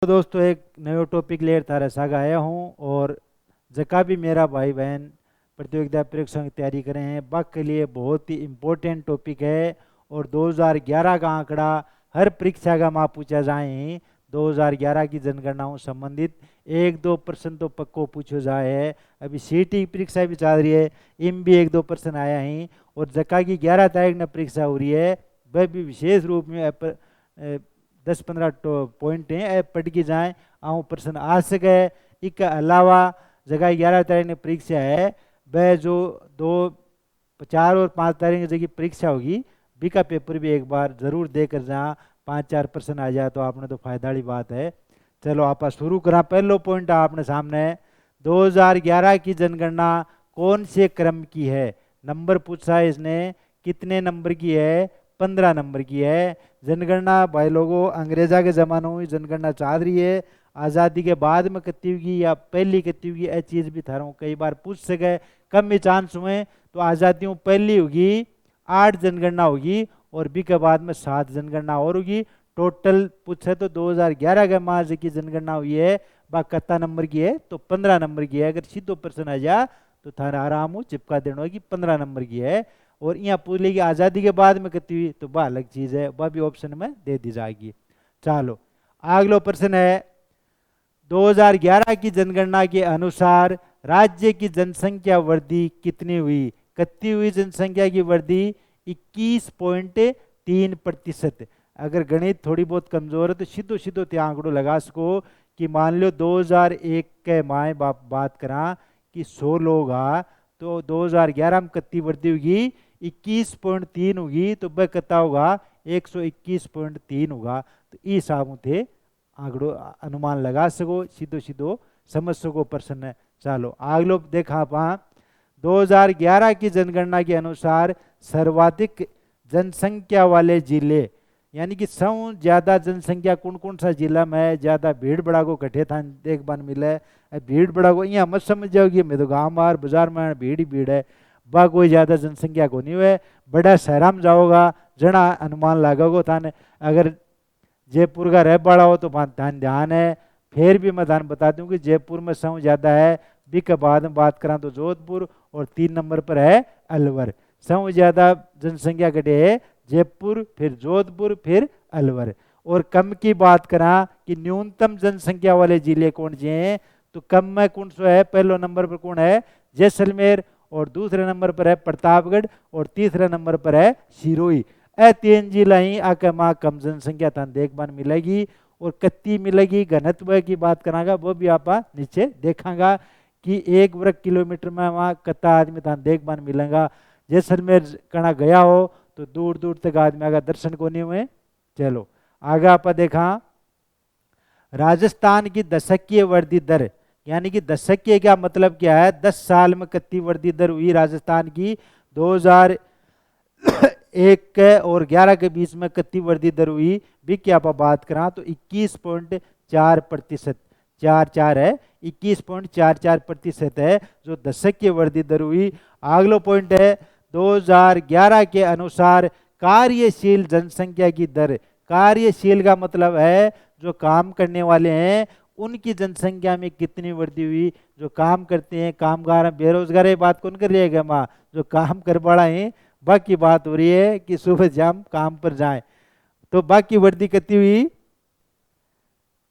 तो दोस्तों एक नयो टॉपिक लेकर थारे साग आया हूँ और जका भी मेरा भाई बहन प्रतियोगिता परीक्षा की तैयारी कर रहे हैं बक के लिए बहुत ही इम्पोर्टेंट टॉपिक है। और 2011 का आंकड़ा हर परीक्षा का माँ पूछा जाए 2011 की जनगणनाओं संबंधित एक दो प्रश्न तो पक्को पूछो जाए है। अभी सीटी की परीक्षा भी चल रही है, इम भी एक दो प्रश्न आया है और जका की 11 तारीख में परीक्षा हो रही है वह भी विशेष रूप में 10-15 पॉइंट हैं पढ़ के जाएं आऊँ प्रश्न आ सके। इसके अलावा जगह 11 तारीख में परीक्षा है वह जो 4 और 5 तारीख की जगह परीक्षा होगी बी का पेपर भी एक बार जरूर देकर जहाँ 5-4 प्रश्न आ जाए तो आपने तो फायदा वाली बात है। चलो आप शुरू करा। पहलो पॉइंट आपने सामने 2011 की जनगणना कौन से क्रम की है। नंबर पूछा है इसने, कितने नंबर की है, 15 नंबर की है। जनगणना भाई लोगों अंग्रेजा के जमानों में जनगणना चल रही है, आज़ादी के बाद में कती होगी या पहली कती होगी यह चीज़ भी थारों कई बार पूछ सके। कम में चांस हुए तो आज़ादियों पहली होगी 8 जनगणना होगी और बी के बाद में 7 जनगणना और होगी। टोटल पूछे तो 2011 के मार्च की जनगणना हुई है बा कत्ता नंबर की है तो 15 नंबर की है। अगर सीधो प्रश्न आ जा तो थारा आराम हो चिपका देना होगी 15 नंबर की है। और यहाँ पूछ लेगी आज़ादी के बाद में कितनी हुई तो वह अलग चीज़ है, वह भी ऑप्शन में दे दी जाएगी। चलो अगला प्रश्न है 2011 की जनगणना के अनुसार राज्य की जनसंख्या वृद्धि कितनी हुई। कितनी हुई जनसंख्या की वृद्धि 21.3%। अगर गणित थोड़ी बहुत कमजोर है तो सीधो सीधो त्या आंकड़ो लगा सको कि मान लो 2001 के माए बात करा कि 100 लोग आ तो 2011 में कितनी वृद्धि होगी 21.3 होगी तो वह कितना होगा 121.3 होगा। तो इस हिसाब थे आंकड़ो अनुमान लगा सको, सीधो सीधो समझ सको प्रश्न। चलो अगलो देखा पा 2011 की जनगणना के अनुसार सर्वाधिक जनसंख्या वाले जिले यानी कि सौ ज्यादा जनसंख्या कौन कौन सा जिला में ज्यादा भीड़ भड़ा को कटे था देख बन मिले। भीड़ भड़ा को यहाँ मत समझ जाओगी मैं तो गाँव बाहर बाजार में भीड़ ही भीड़ है बा कोई ज्यादा जनसंख्या को नहीं हुए। बड़ा शहरा में जाओगा जना अनुमान लागोगे थाने। अगर जयपुर का रह पड़ा हो तो ध्यान है। फिर भी मैं ध्यान बता दूं कि जयपुर में सौ ज्यादा है, बी के बाद में बात करा तो जोधपुर और 3 नंबर पर है अलवर। सौ ज्यादा जनसंख्या घटे है जयपुर फिर जोधपुर फिर अलवर। और कम की बात करा कि न्यूनतम जनसंख्या वाले जिले कौन से हैं तो कम में कौन सा है। पहले नंबर पर कौन है जैसलमेर और दूसरे नंबर पर है प्रतापगढ़ और तीसरे नंबर पर है सिरोही। ए 3 जिला ही आके माँ कम जनसंख्या थान देखभाल मिलेगी। और कत्ती मिलेगी घनत्व की बात करांगा वो भी आप नीचे देखांगा कि 1 वर्ग किलोमीटर में वहाँ कत्ता आदमी थान देखभाल मिलेगा। जैसलमेर कणा गया हो तो दूर दूर तक आदमी आगे दर्शन को नहीं हुए। चलो आगे आप देखा राजस्थान की दशकीय वृद्धि दर यानी कि दशकीय क्या मतलब क्या है 10 साल में कितनी वृद्धि दर हुई राजस्थान की 2001 के और 11 के बीच में कितनी वृद्धि दर हुई भी क्या आप बात करा तो 21.4%। 4 है 21.44% है जो दशकीय वृद्धि दर हुई। अगला पॉइंट है 2011 के अनुसार कार्यशील जनसंख्या की दर। कार्यशील का मतलब है जो काम करने वाले हैं उनकी जनसंख्या में कितनी वृद्धि हुई। जो काम करते हैं कामगार बेरोजगार है बात कौन कर रही है माँ जो काम कर पड़ा है बाकी बात हो रही है कि सुबह शाम काम पर जाए तो बाकी वृद्धि कितनी हुई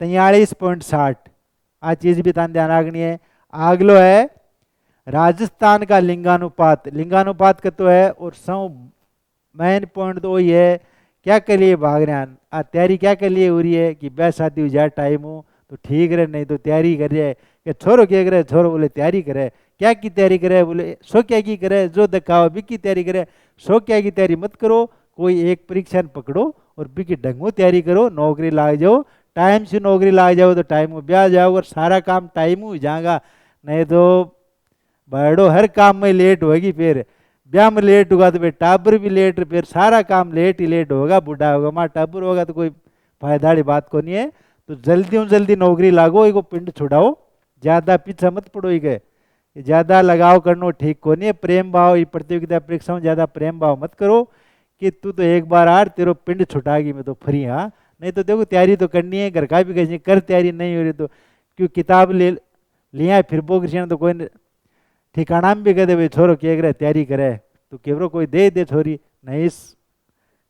43.60। आ चीज भी ध्यान रखनी है। अगलो है राजस्थान का लिंगानुपात। लिंगानुपात का तो है और सौ मेन पॉइंट तो वही है क्या के लिए भाग रहे हैं तैयारी क्या के लिए हो रही है कि ब्याह शादी हो जाए टाइम हो तो ठीक रहे नहीं तो तैयारी कर रहे कि छोरो क्या करे छोरो बोले तैयारी करे क्या की तैयारी करे बोले सो क्या की करे जो दिखाओ बी की तैयारी करे। सो क्या की तैयारी मत करो कोई एक परीक्षा पकड़ो और बी की ढंगो तैयारी करो नौकरी लाग जाओ। टाइम से नौकरी लाग जाओ तो टाइम में ब्याह जाओ और सारा काम टाइम हो जाएगा। नहीं तो बड़ो हर काम में लेट होगी फिर ब्याह में लेट होगा तो फिर टाबर भी लेट फिर सारा काम लेट ही लेट होगा। बूढ़ा होगा माँ टाबर होगा तो कोई फायदा वाली बात को नहीं है। तो जल्दी नौकरी लागो एक पिंड छुड़ाओ ज्यादा पीछा मत पड़ो ही ज्यादा लगाव करनो ठीक को नहीं है। प्रेम भाव प्रतियोगिता परीक्षाओं ज्यादा प्रेम भाव मत करो कि तू तो एक बार आर तेरो पिंड छुटागी मैं तो फ्री हाँ नहीं तो देखो तैयारी तो करनी है, घर का भी कैसे कर, तैयारी नहीं हो रही तो क्यों किताब ले लिया है, फिर वो कृष्ण तो कोई ठिकाना में भी कह दे भाई छोरो क्या करे तैयारी करे, तो केवरो कोई दे दे छोरी नहीं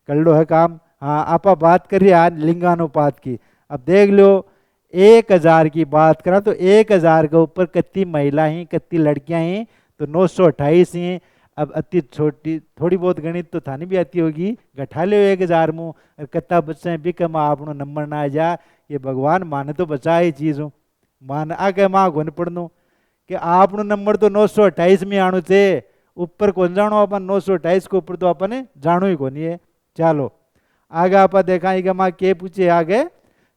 कर लो है काम। हाँ आप बात करिए आज लिंगानुपात की। अब देख लो 1000 की बात करा तो 1000 के ऊपर कितनी महिला ही कितनी लड़कियां ही, तो 928 ही। अब अति छोटी थोड़ी बहुत गणित तो थानी भी आती होगी, घटा लो 1000 मुँह और कितना बच्चे भी कम आपनो नंबर ना आ जा, ये भगवान माने तो बचा ही चीज़ हूँ, मान आगे माँ घुन पड़नू कि आपनो नंबर तो 928 में आणु थे, ऊपर कौन जानो अपन 928 के ऊपर तो अपन जानो ही कौन है। चलो आगे आप देखा कि माँ के पूछे आगे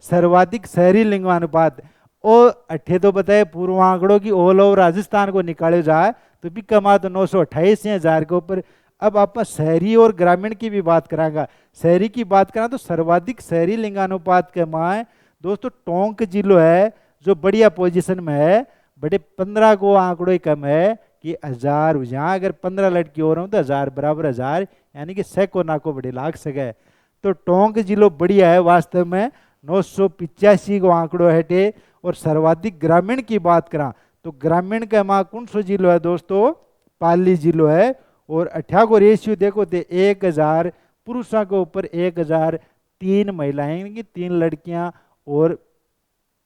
सर्वाधिक शहरी लिंगानुपात, और अठे तो बताए पूर्व आंकड़ों की ऑल ओवर राजस्थान को निकाले जाए तो भी कमा तो 928 हजार के ऊपर। अब आप शहरी और ग्रामीण की भी बात करांगा, शहरी की बात करा तो सर्वाधिक शहरी लिंगानुपात के माए दोस्तों टोंक जिलो है जो बढ़िया पोजीशन में है, बड़े 15 को आंकड़ों ही कम है कि 1000 यहाँ अगर 15 लड़की हो रहा हूँ तो 1000 बराबर 1000 यानी कि सैको नाको बड़े लाख सके, तो टोंक जिलो बढ़िया है वास्तव में 985 को आंकड़ो है। और सर्वाधिक ग्रामीण की बात करा तो ग्रामीण का माँ कौन सो जिलो है दोस्तों, पाली जिलो है, और 18 को रेशियो देखो तो 1000 पुरुषों के ऊपर 1003 महिलाएं यानी कि 3 लड़कियां और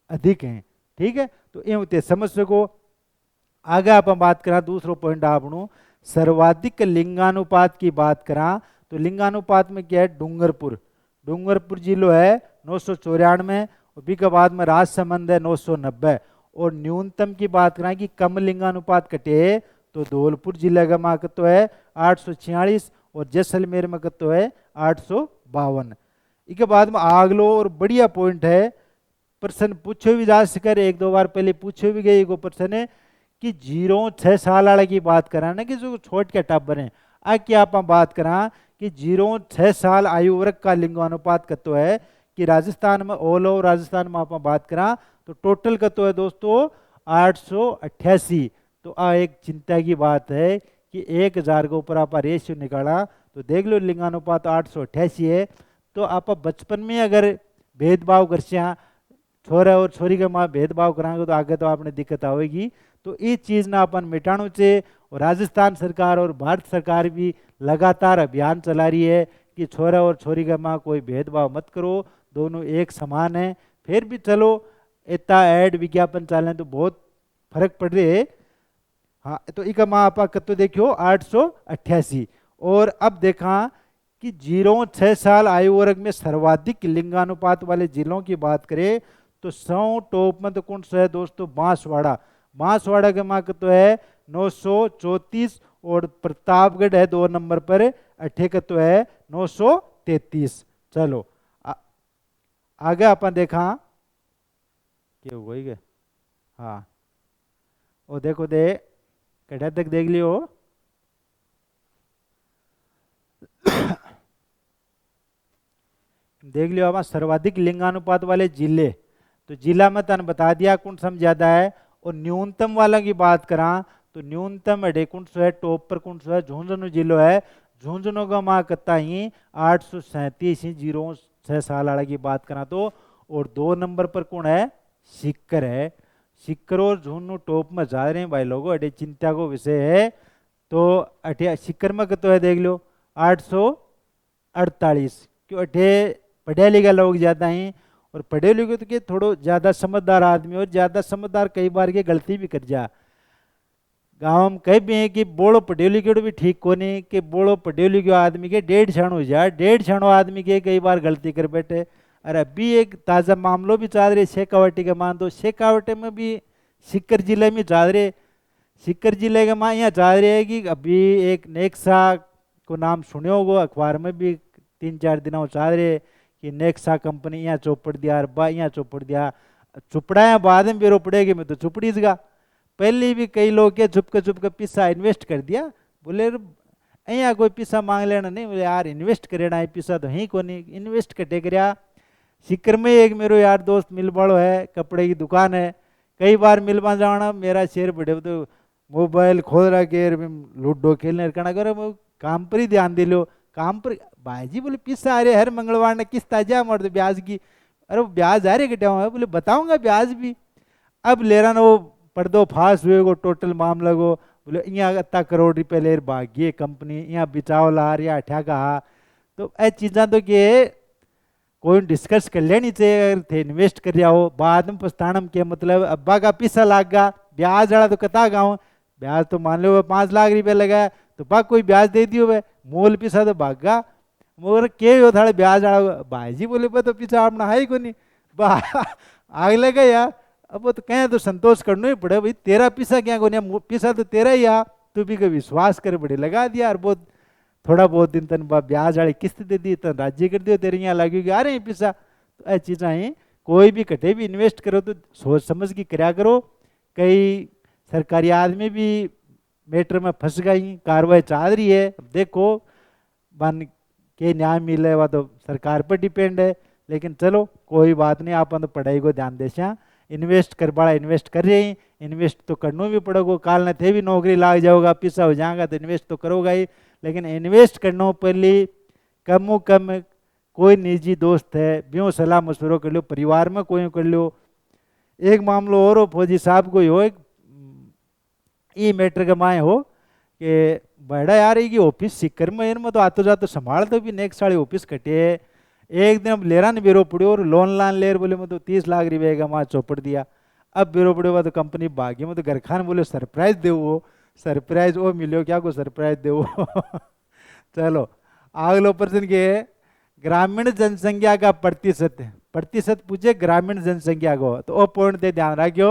अधिक हैं। ठीक है, तो ये होते समझ सको। आगे आप बात करा दूसरो पॉइंट आपनो सर्वाधिक लिंगानुपात की बात करा तो लिंगानुपात में क्या है, डूंगरपुर, डूंगरपुर जिलो है 994, और बी के बाद में राजसमंद है 990, और न्यूनतम की बात करें कि कम लिंगानुपात कटे तो धौलपुर जिले का माँ तो है 846, और जैसलमेर में तो है 852। इसके बाद में आगलो और बढ़िया पॉइंट है, प्रश्न पूछे भी जा सके, एक दो बार पहले पूछे भी गए को प्रश्न है कि 0-6 साल वाले की बात करा ना कि जो छोट के टाबर हैं, आ क्या आप बात करा कि 0-6 साल आयु वर्ग का लिंगानुपात कतो है कि राजस्थान में ऑल ओवर राजस्थान में आप बात करा तो टोटल कतो है दोस्तों 888। तो आ एक चिंता की बात है कि 1000 के ऊपर आप रेशियो निकाला तो देख लो लिंगानुपात 888 है। तो आप बचपन में अगर भेदभाव कर छोरा और छोरी के माँ भेदभाव कराएंगे तो आगे तो आपने दिक्कत आएगी। तो इस चीज़ ना अपन मिटाना चाहिए, और राजस्थान सरकार और भारत सरकार भी लगातार अभियान चला रही है कि छोरा और छोरी का माँ कोई भेदभाव मत करो, दोनों एक समान है। फिर भी चलो इतना ऐड विज्ञापन चलें तो बहुत फर्क पड़ रही है। हाँ तो इका माँ आपा कतो देखियो 888। और अब देखा कि 0-6 साल आयु वर्ग में सर्वाधिक लिंगानुपात वाले जिलों की बात करें तो 100 टॉप में तो कौन सा है दोस्तों, बांसवाड़ा, बांसवाड़ा के माँ तो है 934, और प्रतापगढ़ है 2 नंबर पर, अठे का तो है 933। चलो आगे अपन देखा क्या हो गया। हाँ वो देखो दे कटा तक देख लियो देख लियो आप सर्वाधिक लिंगानुपात वाले जिले, तो जिला में तन बता दिया कौन सम ज्यादा है। और न्यूनतम वाला की बात करा तो न्यूनतम अडे कौन सो है, टॉप पर कौन सो है, झुंझुनू जिलो है, झुंझुनू का माँ कत्ता ही 837 ही 0-6 साल वाला की बात करा तो। और 2 नंबर पर कौन है, सीकर है, सीकर और झुंझुनू टॉप में जा रहे हैं भाई लोगों, अडे चिंता को विषय है। तो अठे सीकर में कतो है देख लो 848, क्यों अठे पढ़े लिखे लोग ज्यादा हैं, और पढ़े लिखे तो के थोड़ो ज्यादा समझदार आदमी, और ज्यादा समझदार कई बार के गलती भी कर जा। गाँव में कहीं भी है कि बोलो पढ़े लिखे भी ठीक को नहीं कि बोलो पढ़े लिखे आदमी के 1.5 क्षण हो जाए, 1.5 क्षण आदमी के कई बार गलती कर बैठे। अरे अभी एक ताज़ा मामलों भी चल रहे शेखावटी के मान, तो शेखावटी में भी सीकर जिले में चल रहे, सीकर जिले के माँ यहाँ चल रहे है कि अभी एक नेक्सा को नाम सुने होगा, अखबार में भी 3-4 दिनों चल रहे कि नेक्सा कंपनी यहाँ चौपड़ दिया, अरबा यहाँ चौपड़ दिया, चुपड़ाया बाद में भी रोपड़ेगी में तो चुपड़ी जगा। पहले भी कई लोग के चुप के पैसा इन्वेस्ट कर दिया, बोले यहाँ कोई पैसा मांग लेना नहीं, बोले यार इन्वेस्ट करेना है पैसा तो ही को नहीं इन्वेस्ट कटे कर। सीकर में एक मेरे यार दोस्त मिल बाड़ो है, कपड़े की दुकान है, कई बार मिलवा जाना मेरा शेयर बढ़े तो मोबाइल खोल रहा के लूडो खेलने करना करो, काम पर ही ध्यान दे लो, काम पर भाई जी बोले पिसा आ रहे हर मंगलवार ने किस्त आ जा मर ब्याज की। अरे वो ब्याज आ रहे घटे हुआ है बोले बताऊंगा ब्याज भी। अब ले रहा ना वो पर्दो फास हुए को टोटल मामला को बोले यहाँ इतना करोड़ रुपए ले भागिए कंपनी यहाँ बिचाव ला रही अठा का। तो ए चीज़ा तो कि कोई डिस्कस कर लेनी चाहिए अगर थे इन्वेस्ट कर रहा हो बाद में पछताना के मतलब अब्बा का पैसा लाग गा ब्याज वाला तो कता गाँव ब्याज तो मान लो 5 लाख रुपए लगा तो बा कोई ब्याज दे दियो भाई मोल पैसा तो भागा मगर के हो थाड़े ब्याज वाला भाई जी बोले तो पीछा अपना है ही को नहीं बा आग लगा यार अब वो तो कहें तो संतोष करना ही पड़े भाई तेरा पीसा क्या को नहीं पीसा तो तेरा ही आ तू भी का विश्वास कर बड़े लगा दिया और बहुत थोड़ा बहुत दिन तन ब्याज वाली किस्त दे दी तन राज्य कर दियो तेरे यहाँ लगी आ रहे हैं पैसा तो ऐसी चीज़ा ही कोई भी कटे भी इन्वेस्ट करो तो सोच समझ के कराया करो। कई सरकारी आदमी भी मैटर में फंस गई कार्रवाई चाह रही है देखो बन के न्याय मिले वह तो सरकार पर डिपेंड है लेकिन चलो कोई बात नहीं आप तो पढ़ाई को ध्यान दे इन्वेस्ट कर बड़ा इन्वेस्ट कर रहे हैं इन्वेस्ट तो करना भी पड़ेगा काल न थे भी नौकरी लाग जाओगा पैसा हो जाएगा तो इन्वेस्ट तो करोगा ही लेकिन इन्वेस्ट करना पहले कम कम कोई निजी दोस्त है ब्यों सलाह मशवरो कर लो परिवार में कोई कर लो। एक मामलो और हो फौजी साहब कोई हो ये मैटर के माए हो कि बड़ा यार की ऑफिस सिक्कर में तो आतो जातो संभाल तो भी नेक्स्ट साड़ी ऑफिस कटे एक दिन अब लेरा ने बेरो पड़ो और लोन लेर बोले मैं तो 30 लाख रुपए का वहाँ चौपड़ दिया। अब बेरो पड़े हुआ तो कंपनी भागी में तो घर खान बोले सरप्राइज दे वो सरप्राइज वो मिलो क्या को सरप्राइज दे वो चलो अगलो प्रश्न के ग्रामीण जनसंख्या का प्रतिशत पूछे ग्रामीण जनसंख्या को तो वो पॉइंट दे ध्यान रखियो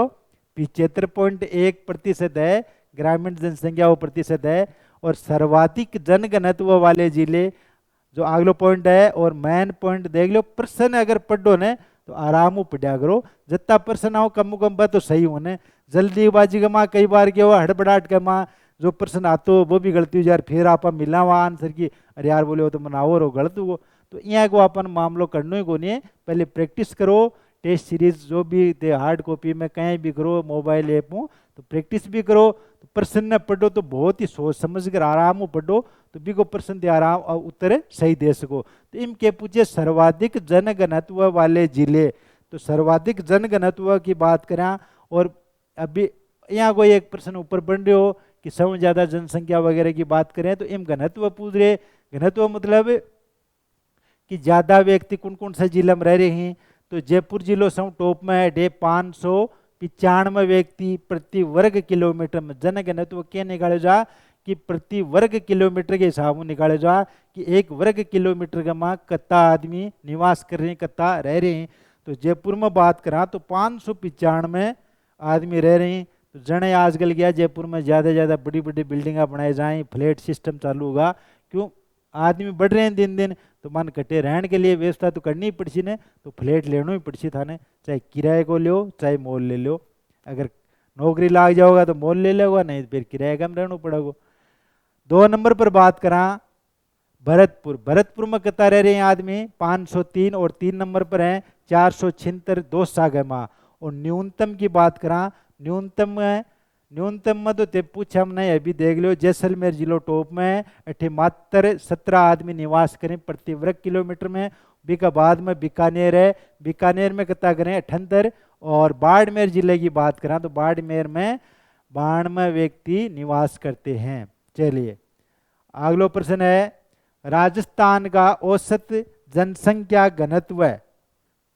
75.1% है ग्रामीण जनसंख्या वो प्रतिशत है और सर्वाधिक जनघनत्व वाले जिले जो अगलो पॉइंट है और मेन पॉइंट देख लो प्रश्न अगर पढ़ो ने तो आराम पढ़ा करो जितना प्रश्न आओ कम बा तो सही होने जल्दीबाजी का माँ कई बार क्या हुआ हड़बड़ाहट का माँ जो प्रश्न आतो वो भी गलती हो यार फिर आप मिला वहाँ आंसर की अरे यार बोले हो तो मनाओ रो गलत हो तो यहाँ को अपन मामलो करना ही को नहीं है पहले प्रैक्टिस करो टेस्ट सीरीज जो भी थे हार्ड कॉपी में कहीं भी करो मोबाइल ऐप हो तो प्रैक्टिस भी करो तो प्रश्न पढ़ो तो बहुत ही सोच समझ कर आराम पढ़ो तो भी को प्रश्न दे आराम उत्तर सही दे सको। तो इनके पूछे सर्वाधिक जनघनत्व वाले जिले तो सर्वाधिक जनघनत्व की बात करें और अभी यहाँ कोई एक प्रश्न ऊपर बन रहे हो कि सबसे ज़्यादा जनसंख्या वगैरह की बात करें तो इन घनत्व पूछ रहे घनत्व मतलब कि ज़्यादा व्यक्ति कौन कौन सा जिला में रह रहे हैं तो जयपुर जिलों से टॉप में है 595 व्यक्ति प्रति वर्ग किलोमीटर में जनघनत्व क्या निकाले जा कि प्रति वर्ग किलोमीटर के हिसाब में निकाले जा कि एक वर्ग किलोमीटर का माँ कितना आदमी निवास कर रहे हैं कितना रह रहे हैं। तो जयपुर में बात करा तो 595 आदमी रह रहे हैं। तो जने आजकल गया जयपुर में ज़्यादा ज़्यादा बड़ी बड़ी बिल्डिंगा बनाई जाएँ फ्लैट सिस्टम चालू होगा क्यों आदमी बढ़ रहे हैं दिन दिन तो मन कटे रहने के लिए व्यवस्था तो करनी ही पड़सी ने तो फ्लैट लेना ही पड़सी था ने चाहे किराए को लो चाहे मोल ले लो अगर नौकरी लाग जाओगा तो मोल ले लेगा नहीं तो फिर किराए कम रहना पड़ेगा। 2 नंबर पर बात करा भरतपुर में कितना रह रहे हैं आदमी 503 और 3 नंबर पर हैं 476 दो सागर माँ और न्यूनतम की बात करा न्यूनतम में तो ते पूछा हमने अभी देख लो जैसलमेर जिलो टॉप में अठे मात्र 17 आदमी निवास करें प्रति वर्ग किलोमीटर में बीका बाद में बीकानेर है बीकानेर में कितना करें 78 और बाड़मेर जिले की बात करें तो बाड़मेर में 92 व्यक्ति निवास करते हैं। चलिए अगला प्रश्न है राजस्थान का औसत जनसंख्या घनत्व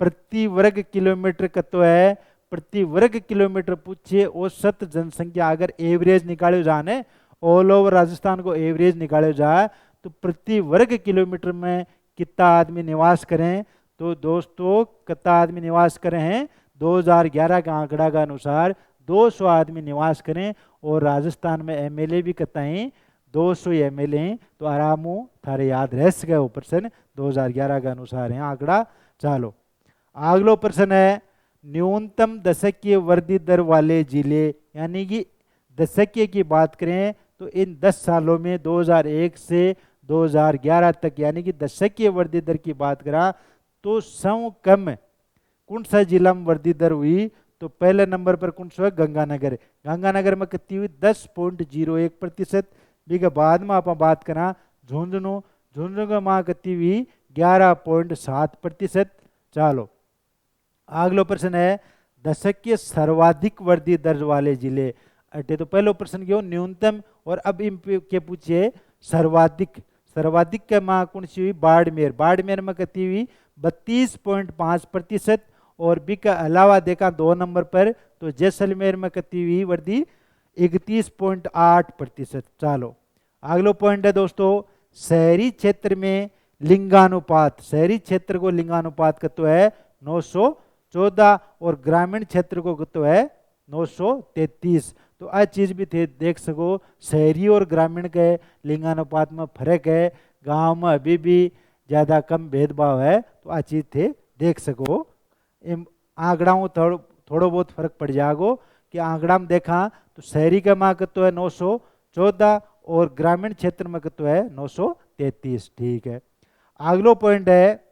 प्रति वर्ग किलोमीटर कतो है प्रति वर्ग किलोमीटर पूछिए औसत जनसंख्या अगर एवरेज निकाले जाने ऑल ओवर राजस्थान को एवरेज निकाले जाए तो प्रति वर्ग किलोमीटर में कितना आदमी निवास करें तो दोस्तों कितना आदमी निवास करें हैं 2011 का आंकड़ा के अनुसार 200 आदमी निवास करें और राजस्थान में एमएलए भी कितना है 200 एमएलए हैं तो आराम थारे याद रह सके वो प्रश्न 2011 के अनुसार है आंकड़ा। चलो अगलो प्रश्न है न्यूनतम दशकीय वृद्धि दर वाले जिले यानी कि दशकीय की बात करें तो इन 10 सालों में 2001 से 2011 तक यानी कि दशकीय वृद्धि दर की बात करा तो सौ कम कौन सा जिला में वृद्धि दर हुई तो पहले नंबर पर कौन सा गंगानगर में कितनी हुई 10.01%। भी के बाद में आप बात करा झुंझुनू झुंझुनू का माँ कितनी हुई 11.7%। चलो अगलो प्रश्न है दशक के सर्वाधिक वृद्धि दर वाले जिले अटे। तो पहलो प्रश्न क्यों न्यूनतम, और अब इन के पूछिए सर्वाधिक। सर्वाधिक के माँ कौन सी हुई बाड़मेर। बाड़मेर में कितनी हुई 32.5%। और बी का अलावा देखा 2 नंबर पर तो जैसलमेर में कितनी हुई वृद्धि 31.8%। चलो अगलो पॉइंट है दोस्तों शहरी क्षेत्र में लिंगानुपात। शहरी क्षेत्र को लिंगानुपात कितना है 914 और ग्रामीण क्षेत्र को कितना है 933। तो आ चीज भी थे देख सको शहरी और ग्रामीण के लिंगानुपात में फर्क है। गांव में अभी भी ज्यादा कम भेदभाव है। तो आ चीज थे देख सको आंकड़ाओं थोड़ो बहुत फर्क पड़ जाएगो कि आंकड़ा में देखा तो शहरी का माँ कितना है 914 और ग्रामीण क्षेत्र में कितना है 933। ठीक है अगलो पॉइंट है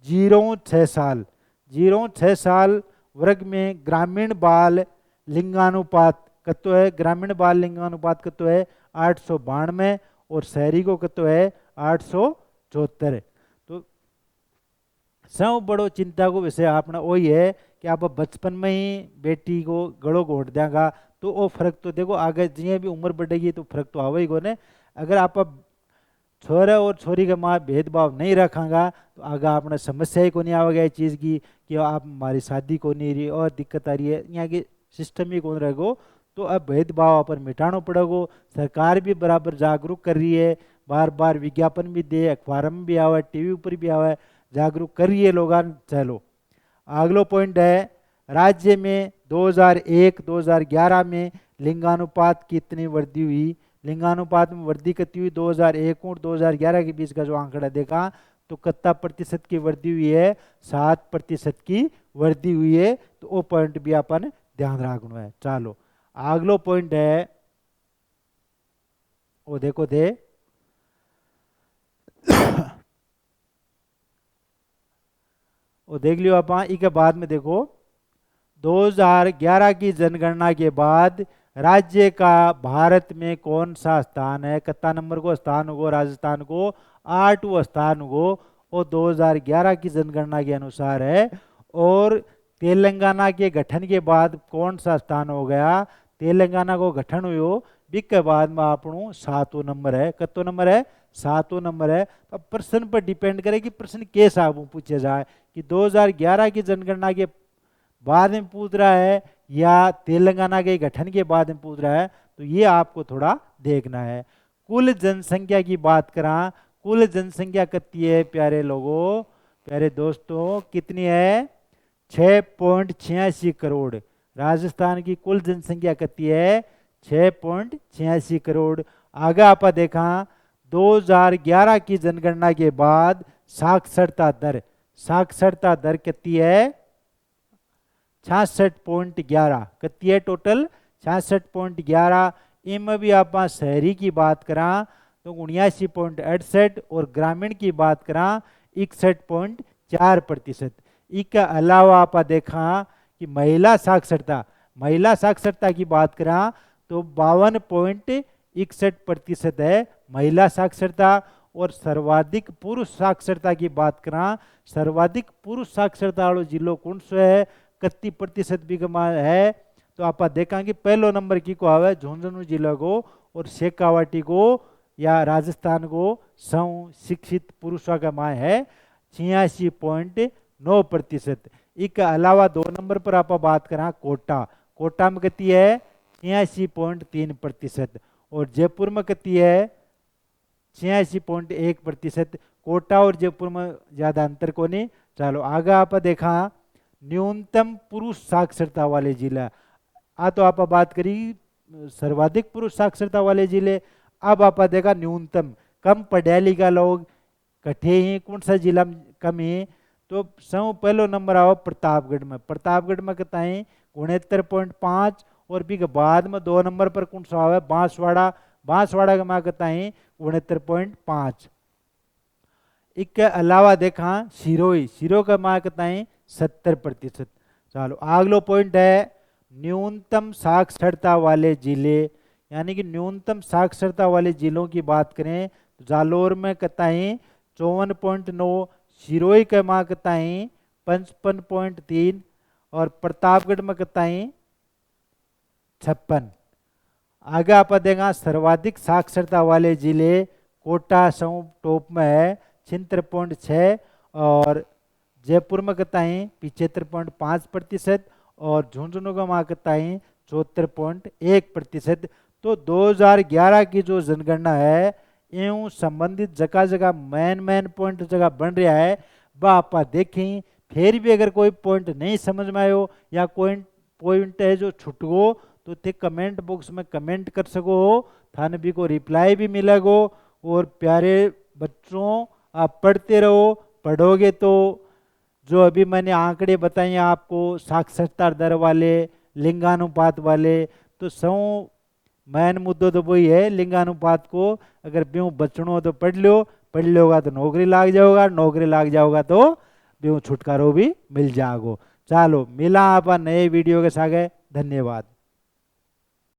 0-6 साल। 0-6 साल वर्ग में ग्रामीण बाल लिंगानुपात कितना है। ग्रामीण बाल लिंगानुपात कितना है 892 और शहरी को कितना है 874। तो सब बड़ो चिंता को विषय आपने वही है कि आप बचपन में ही बेटी को गड़ो घोट देगा तो वो फर्क तो देखो आगे जिये भी उम्र बढ़ेगी तो फर्क तो आवे ही को ने। अगर आप छोरा और छोरी के माँ भेदभाव नहीं रखागा तो आगे आपने समस्या ही को नहीं आवेगा इस चीज़ की कि आप हमारी शादी को नहीं रही और दिक्कत आ रही है यहाँ की सिस्टम ही कौन रहेगो। तो अब भेदभाव पर मिटाना पड़ेगो। सरकार भी बराबर जागरूक कर रही है, बार बार विज्ञापन भी दे, अखबार में भी आवे, टीवी पर भी आवे, जागरूक कर रही है लोग। चलो अगलो पॉइंट है राज्य में 2001-2011 में लिंगानुपात की इतनी वृद्धि हुई। लिंगानुपात में वृद्धि कितनी हुई 2001 और 2011 के बीच का जो आंकड़ा देखा तो कितना प्रतिशत की वृद्धि हुई है 7% की वृद्धि हुई है। तो वो पॉइंट भी अपन ध्यान रखना है। चलो अगलो पॉइंट है वो देखो थे वो देख लियो आप इसके बाद में देखो 2011 की जनगणना के बाद राज्य का भारत में कौन सा स्थान है, कितना नंबर को स्थान होगा राजस्थान को 8वां स्थान होगा वो 2011 की जनगणना के अनुसार है। और तेलंगाना के गठन के बाद कौन सा स्थान हो गया तेलंगाना को गठन हुई बिक के बाद में आपनों 7वां नंबर है। कितना नंबर है 7वां नंबर है। अब प्रश्न पर डिपेंड करे कि प्रश्न कैसा आपको पूछा जाए कि 2011 की जनगणना के बाद में पूछ रहा है या तेलंगाना के गठन के बाद में पूछ रहा है तो ये आपको थोड़ा देखना है। कुल जनसंख्या की बात करा कुल जनसंख्या कितनी है प्यारे लोगों प्यारे दोस्तों कितनी है 6.86 करोड़। राजस्थान की कुल जनसंख्या कितनी है 6.86 करोड़। आगे आप देखा 2011 की जनगणना के बाद साक्षरता दर कितनी है 66.11 कितनी है टोटल 66.11। इनमें भी आप शहरी की बात करा तो 79.68 और ग्रामीण की बात करा 61.4%। इसके अलावा आप देखा कि महिला साक्षरता की बात करा तो 52.61% है महिला साक्षरता। और सर्वाधिक पुरुष साक्षरता की बात करा सर्वाधिक पुरुष साक्षरता वालों जिलों कौन सा है 31% भी है। तो आप देखेंगे पहलो नंबर की को आवे झुंझुनू जिला को और शेखावाटी को या राजस्थान को शिक्षित पुरुषों का माँ है 86.9%। इसके अलावा 2 नंबर पर आप बात करा कोटा में कितनी है 86.3% और जयपुर में कितनी है 86.1%। कोटा और जयपुर में ज्यादा अंतर को नहीं। चलो आगे आप देखा न्यूनतम पुरुष साक्षरता वाले जिला तो आप बात करी सर्वाधिक पुरुष साक्षरता वाले जिले। अब आप देखा न्यूनतम कम पढ़ा लिखा लोग कठे ही कौन सा जिला में कम है तो पहलो नंबर आओ प्रतापगढ़ में कितना है 69.5 और भी बाद में 2 नंबर पर कौन सा है बांसवाड़ा का माँ कितना है 69.5। इसके अलावा देखा सिरोही का माँ कितना है 70%। चलो अगलो पॉइंट है न्यूनतम साक्षरता वाले जिले यानी कि न्यूनतम साक्षरता वाले जिलों की बात करें जालोर में कताई 54.9, सिरोही के माँ कताई 55.3 और प्रतापगढ़ में कताई 56। आगे आप देगा सर्वाधिक साक्षरता वाले जिले कोटा सऊ टॉप में है 76.6 और जयपुर में कताई 75.5% और झुंझुनू का माँ कताई 74.1%। तो 2011 की जो जनगणना है एवं संबंधित जगह जगह मेन पॉइंट जगह बन रहा है वह आप देखें। फिर भी अगर कोई पॉइंट नहीं समझ में आयो या कोई पॉइंट है जो छूट गो तो थे कमेंट बॉक्स में कमेंट कर सको हो, थाने भी को रिप्लाई भी मिलेगो। और प्यारे बच्चों आप पढ़ते रहो, पढ़ोगे तो जो अभी मैंने आंकड़े बताए आपको साक्षरता दर वाले लिंगानुपात वाले, तो सौ मैन मुद्दों तो वही है लिंगानुपात को अगर ब्यों बचनो तो पढ़ लोगा तो नौकरी लाग जाओगा, नौकरी लाग जाओगा तो ब्यों छुटकारो भी मिल जाओगे। चलो मिला आप नए वीडियो के साथ, धन्यवाद।